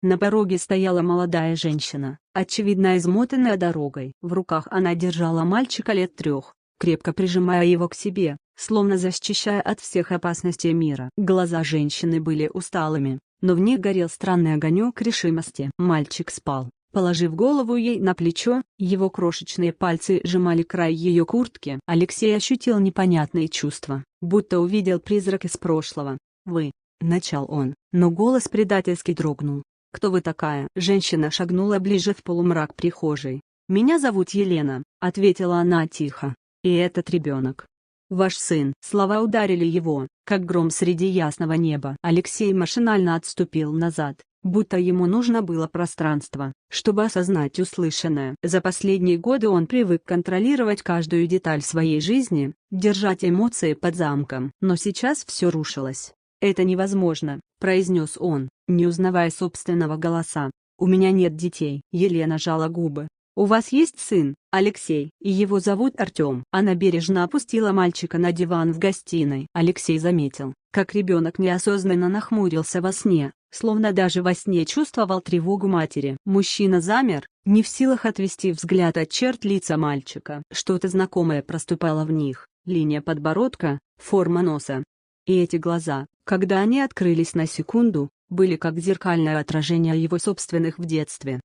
На пороге стояла молодая женщина, очевидно измотанная дорогой. В руках она держала мальчика лет 3, крепко прижимая его к себе, словно защищая от всех опасностей мира. Глаза женщины были усталыми, но в них горел странный огонек решимости. Мальчик спал, положив голову ей на плечо, его крошечные пальцы сжимали край ее куртки. Алексей ощутил непонятные чувства, будто увидел призрак из прошлого. «Вы», — начал он, но голос предательски дрогнул. «Кто вы такая?» Женщина шагнула ближе в полумрак прихожей. «Меня зовут Елена», — ответила она тихо. «И этот ребенок. Ваш сын». Слова ударили его, как гром среди ясного неба. Алексей машинально отступил назад, будто ему нужно было пространство, чтобы осознать услышанное. За последние годы он привык контролировать каждую деталь своей жизни, держать эмоции под замком. Но сейчас все рушилось. «Это невозможно», — произнес он, не узнавая собственного голоса. «У меня нет детей». Елена жала губы. «У вас есть сын, Алексей, и его зовут Артем». Она бережно опустила мальчика на диван в гостиной. Алексей заметил, как ребенок неосознанно нахмурился во сне, словно даже во сне чувствовал тревогу матери. Мужчина замер, не в силах отвести взгляд от черт лица мальчика. Что-то знакомое проступало в них: линия подбородка, форма носа. И эти глаза, когда они открылись на секунду, были как зеркальное отражение его собственных в детстве.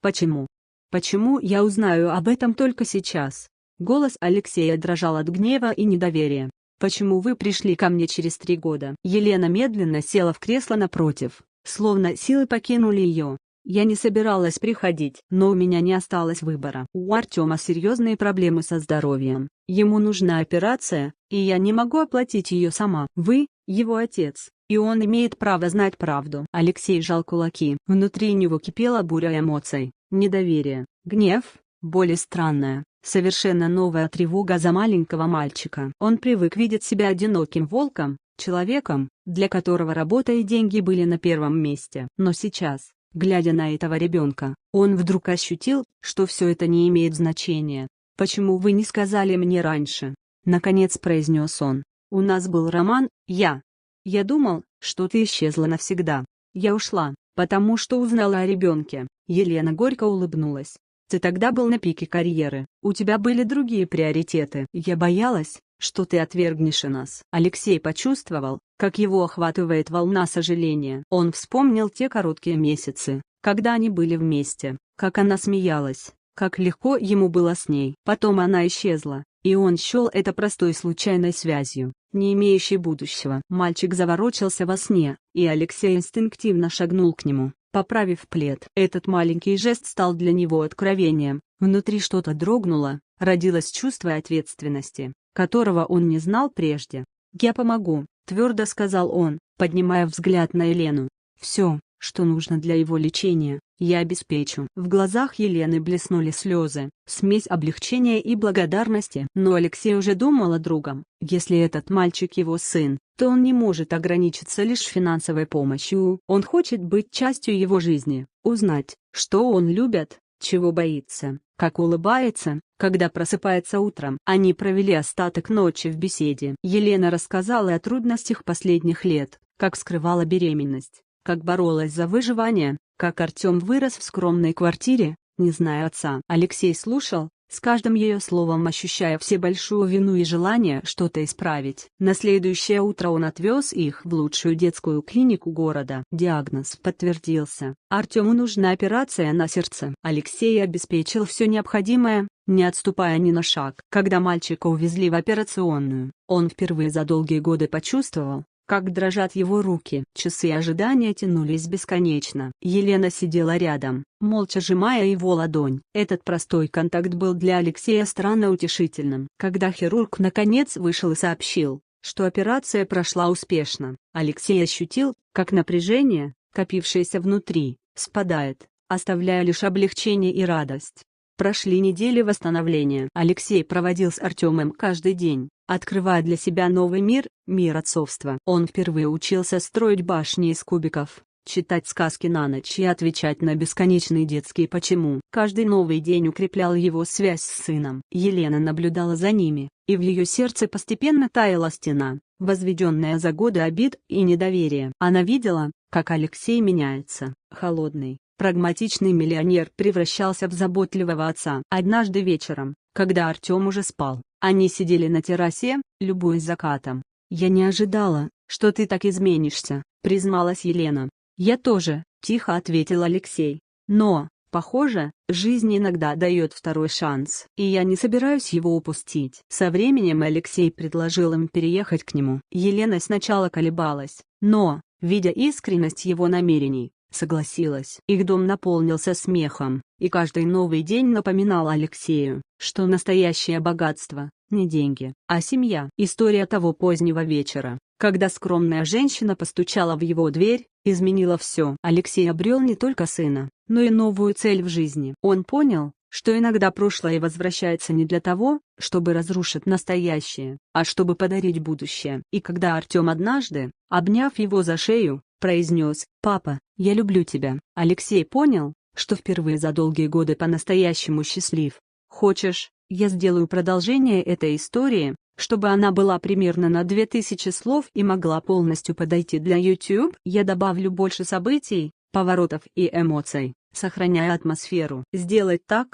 «Почему? Почему я узнаю об этом только сейчас?» Голос Алексея дрожал от гнева и недоверия. «Почему вы пришли ко мне через 3 года?» Елена медленно села в кресло напротив, словно силы покинули ее. «Я не собиралась приходить, но у меня не осталось выбора. У Артема серьезные проблемы со здоровьем. Ему нужна операция, и я не могу оплатить ее сама. Вы — его отец, и он имеет право знать правду». Алексей сжал кулаки. Внутри него кипела буря эмоций: недоверие, гнев, боль и странная, совершенно новая тревога за маленького мальчика. Он привык видеть себя одиноким волком, человеком, для которого работа и деньги были на первом месте. Но сейчас, глядя на этого ребенка, он вдруг ощутил, что все это не имеет значения. «Почему вы не сказали мне раньше?» — наконец произнес он. «У нас был роман, я думал, что ты исчезла навсегда. Я ушла, потому что узнала о ребенке». Елена горько улыбнулась. «Ты тогда был на пике карьеры, у тебя были другие приоритеты. Я боялась, что ты отвергнешь нас». Алексей почувствовал, как его охватывает волна сожаления. Он вспомнил те короткие месяцы, когда они были вместе, как она смеялась, как легко ему было с ней. Потом она исчезла, и он счел это простой случайной связью, не имеющей будущего. Мальчик заворочился во сне, и Алексей инстинктивно шагнул к нему, поправив плед. Этот маленький жест стал для него откровением. Внутри что-то дрогнуло, родилось чувство ответственности, которого он не знал прежде. «Я помогу», — твердо сказал он, поднимая взгляд на Елену. «Все, что нужно для его лечения, я обеспечу». В глазах Елены блеснули слезы, смесь облегчения и благодарности. Но Алексей уже думал о другом. Если этот мальчик его сын, то он не может ограничиться лишь финансовой помощью. Он хочет быть частью его жизни, узнать, что он любит, чего боится, как улыбается, когда просыпается утром. Они провели остаток ночи в беседе. Елена рассказала о трудностях последних лет, как скрывала беременность, как боролась за выживание, как Артем вырос в скромной квартире, не зная отца. Алексей слушал, с каждым ее словом ощущая все большую вину и желание что-то исправить. На следующее утро он отвез их в лучшую детскую клинику города. Диагноз подтвердился. Артему нужна операция на сердце. Алексей обеспечил все необходимое, не отступая ни на шаг. Когда мальчика увезли в операционную, он впервые за долгие годы почувствовал, как дрожат его руки. Часы ожидания тянулись бесконечно. Елена сидела рядом, молча сжимая его ладонь. Этот простой контакт был для Алексея странно утешительным. Когда хирург наконец вышел и сообщил, что операция прошла успешно, Алексей ощутил, как напряжение, копившееся внутри, спадает, оставляя лишь облегчение и радость. Прошли недели восстановления. Алексей проводил с Артемом каждый день, открывая для себя новый мир, мир отцовства. Он впервые учился строить башни из кубиков, читать сказки на ночь и отвечать на бесконечные детские «почему». Каждый новый день укреплял его связь с сыном. Елена наблюдала за ними, и в ее сердце постепенно таяла стена, возведенная за годы обид и недоверия. Она видела, как Алексей меняется. Холодный, прагматичный миллионер превращался в заботливого отца. Однажды вечером, когда Артем уже спал, они сидели на террасе, любуясь закатом. «Я не ожидала, что ты так изменишься», — призналась Елена. «Я тоже», — тихо ответил Алексей. «Но, похоже, жизнь иногда дает второй шанс, и я не собираюсь его упустить». Со временем Алексей предложил им переехать к нему. Елена сначала колебалась, но, видя искренность его намерений, согласилась. Их дом наполнился смехом, и каждый новый день напоминал Алексею, что настоящее богатство — не деньги, а семья. История того позднего вечера, когда скромная женщина постучала в его дверь, изменила все. Алексей обрел не только сына, но и новую цель в жизни. Он понял, что иногда прошлое возвращается не для того, чтобы разрушить настоящее, а чтобы подарить будущее. И когда Артем однажды, обняв его за шею, произнес: «Папа, я люблю тебя», Алексей понял, что впервые за долгие годы по-настоящему счастлив. «Хочешь, я сделаю продолжение этой истории, чтобы она была примерно на 2000 слов и могла полностью подойти для YouTube? Я добавлю больше событий, поворотов и эмоций, сохраняя атмосферу. Сделать так,